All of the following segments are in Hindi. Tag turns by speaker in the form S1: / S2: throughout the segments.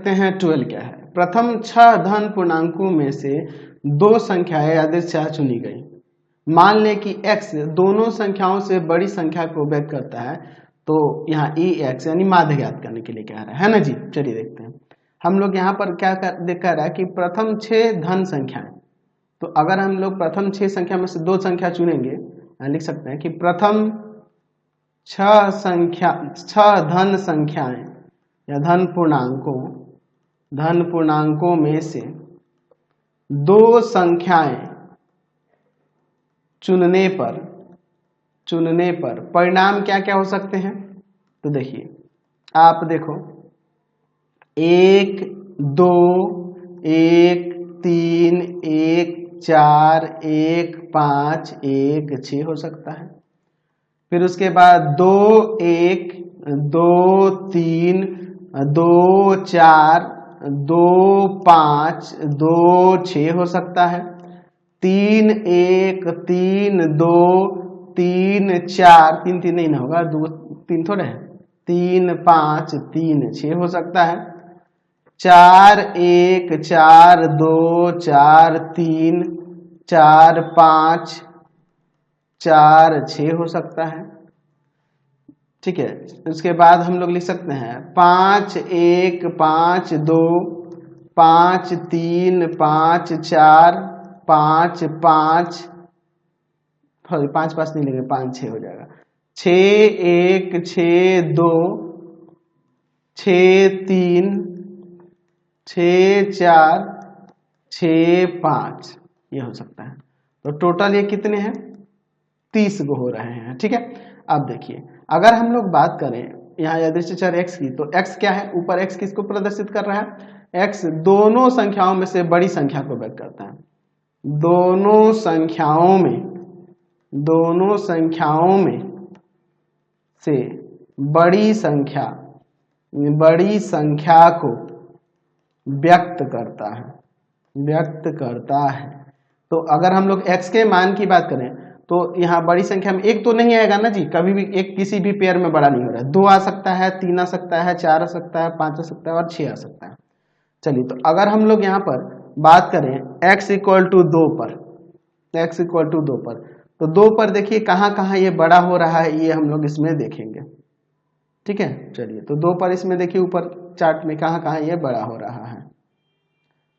S1: सकते हैं 12 क्या है। प्रथम 6 धन पूर्णांकों में से 2 संख्याएं यादृच्छिक चुनी गई। मान लें कि x दोनों संख्याओं से बड़ी संख्या को व्यक्त करता है, तो यहाँ EX यानी माध्य ज्ञात करने के लिए कह रहा है ना जी। चलिए देखते हैं हम लोग यहाँ पर क्या कह रहा है कि प्रथम 6 धन संख्याएं। तो अगर हम लोग प्रथम 6 संख्या में से 2 संख्या चुनेंगे, लिख सकते हैं कि प्रथम 6 धन संख्याएं या धन पूर्णांकों में से 2 संख्याएं चुनने पर परिणाम क्या क्या हो सकते हैं। तो देखिए आप देखो 1 2 1 3 1 4 1 5 1 6 हो सकता है। फिर उसके बाद 2 1 2 3 2 4 2 5 2 6 हो सकता है। 3 1 3 2 3 4 3 3 नहीं ना होगा, 2 3 थोड़े है, 3 5 3 6 हो सकता है। 4 1 4 2 4 3 4 5 4 6 हो सकता है। ठीक है, उसके बाद हम लोग लिख सकते हैं 5 1 5 2 5 3 5 4 5 5 5 5 नहीं लेंगे, 5 6 हो जाएगा। 6 1 6 2 6 3 6 4 6 5 ये हो सकता है। तो टोटल ये कितने हैं, 30 गो हो रहे हैं। ठीक है, अब देखिए अगर हम लोग बात करें यहाँ यादृच्छिक चर x की, तो x क्या है, ऊपर x किसको प्रदर्शित कर रहा है, x दोनों संख्याओं में से बड़ी संख्या को व्यक्त करता है। दोनों संख्याओं में से बड़ी संख्या को व्यक्त करता है। तो अगर हम लोग x के मान की बात करें तो यहाँ बड़ी संख्या में एक तो नहीं आएगा ना जी, कभी भी एक किसी भी पेयर में बड़ा नहीं हो रहा है। 2 आ सकता है, 3 आ सकता है, 4 आ सकता है, 5 आ सकता है और 6 आ सकता है। चलिए तो अगर हम लोग यहाँ पर बात करें x = 2 पर, तो 2 पर देखिए कहाँ कहाँ ये बड़ा हो रहा है, ये हम लोग इसमें देखेंगे। ठीक है, चलिए तो 2 पर इसमें देखिए ऊपर चार्ट में कहाँ कहाँ ये बड़ा हो रहा है।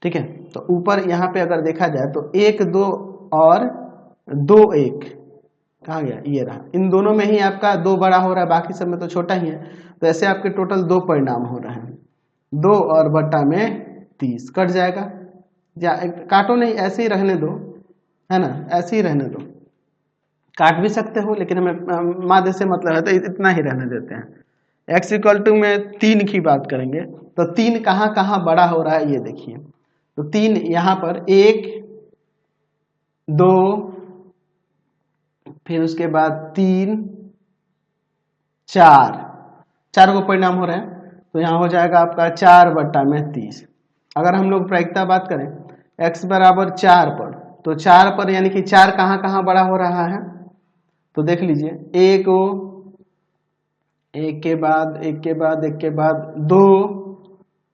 S1: ठीक है, तो ऊपर यहाँ पे अगर देखा जाए तो 1 2 और 2 1 कहाँ गया, ये रहा। इन दोनों में ही आपका 2 बड़ा हो रहा है, बाकी सब में तो छोटा ही है। तो ऐसे आपके टोटल 2 परिणाम हो रहे हैं। 2 और बट्टा में 30 कट जाएगा, या काटो नहीं, ऐसे ही रहने दो, है ना, ऐसे ही रहने दो। काट भी सकते हो लेकिन हमें माध्य से मतलब है तो इतना ही रहने देते हैं। x = में 3 की बात करेंगे तो 3 कहाँ कहाँ बड़ा हो रहा है ये देखिए। तो 3 यहाँ पर 1 2, फिर उसके बाद 3 4 को परिणाम हो रहे हैं। तो यहाँ हो जाएगा आपका 4 बट्टा में 30। अगर हम लोग प्रायिकता बात करें x = 4 पर, तो 4 पर यानी कि 4 कहाँ कहाँ बड़ा हो रहा है, तो देख लीजिए एक के बाद 2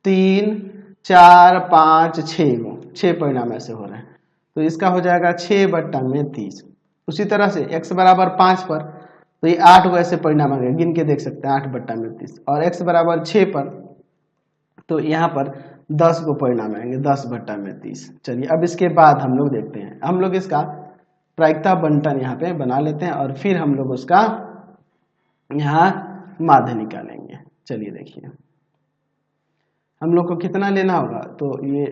S1: 3 4 5 6 परिणाम ऐसे हो रहे हैं। तो इसका हो जाएगा 6 बट्टा में 30। उसी तरह से x = 5 पर, तो ये 8 को ऐसे परिणाम आ गए, गिन के देख सकते हैं 8 बट्टा में 30। और x = 6 पर, तो यहाँ पर 10 को परिणाम आएंगे 10 बट्टा में 30। चलिए अब इसके बाद हम लोग देखते हैं, हम लोग इसका प्रायिकता बंटन यहाँ पे बना लेते हैं और फिर हम लोग उसका यहाँ माध्य निकालेंगे। चलिए देखिए हम लोग को कितना लेना होगा, तो ये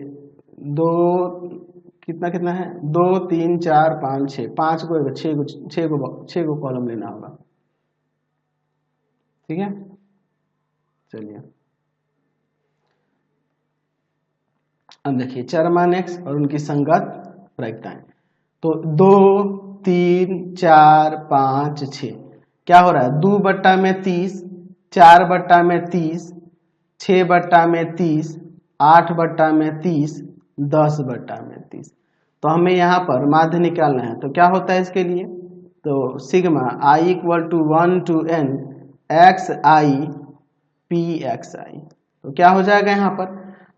S1: 2 कितना है, 2 3 4 5 6, 5 को 6 को कॉलम लेना होगा। ठीक है, चलिए अब देखिए चरमान x और उनकी संगत प्रायिकताएं। तो 2 3 4 5 6 क्या हो रहा है, 2 बट्टा में 30, 4 बट्टा में 30, 6 बट्टा में 30, 8 बट्टा में 30, 10 बट्टा में 30। तो हमें यहाँ पर माध्य निकालना है, तो क्या होता है इसके लिए, तो sigma i = 1 to n xi pxi। तो क्या हो जाएगा यहाँ पर,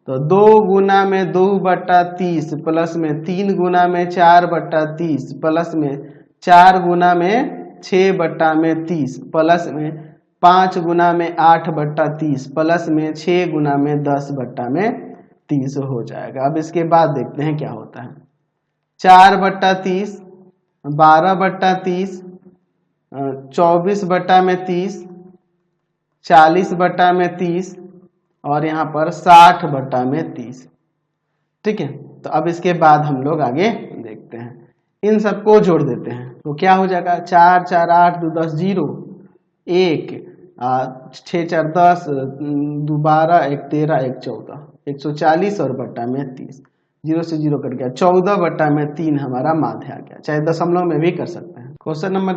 S1: तो 2 गुना में 2/30 प्लस में 3 गुना में 4/30 प्लस में 4 गुना में 6/30 प्लस में 5 गुना में 8/30 प्लस में 6 गुना में 10/30 हो जाएगा। अब इसके बाद देखते हैं क्या होता है। 4/30, 12/30, 24/30, 40/30 और यहाँ पर 60/30। ठीक है, तो अब इसके बाद हम लोग आगे देखते हैं, इन सबको जोड़ देते हैं तो क्या हो जाएगा। 4 4 8 2 10 0 1 6 4 10 2 12 1 13 1 14 140 और बट्टा में 30, 0 से 0 कट गया, 14/3 हमारा माध्य आ गया। चाहे दशमलव में भी कर सकते हैं। Question number